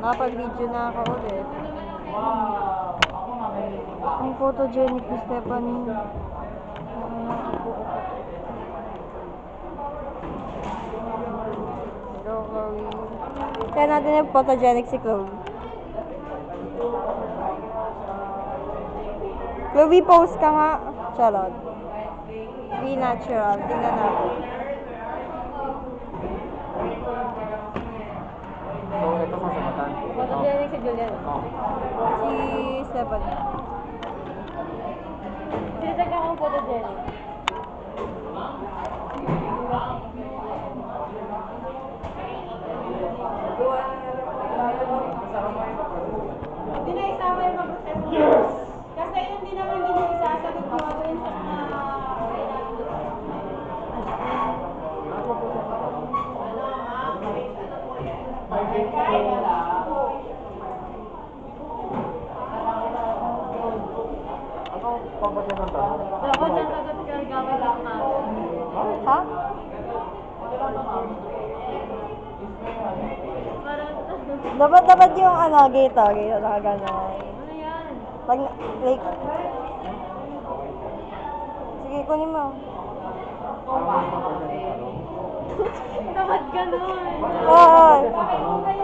Nakapag-video na ako ulit. Ang photogenic ni Stephanie. Hello, Chloe. Kaya natin yung photogenic si Chloe. Chloe, post ka nga. Charot. Be natural. Tingnan natin. So, ito sa samatan. Photogenic si Julian. Si Stephanie. Sinitag akong photogenic. Hindi na isama yung mag-proseso. Kasi yun din naman din yung isasagot ko doon sa mga Ano pagpasya ng tanong? Dapat dyan sagot ka gawin lang na. Ha? Dapat yung ano, gate na gano'n. Ano yan? Pag, like, sige, kunin mo. Dapat ganun. Oo. Bakit mo kayo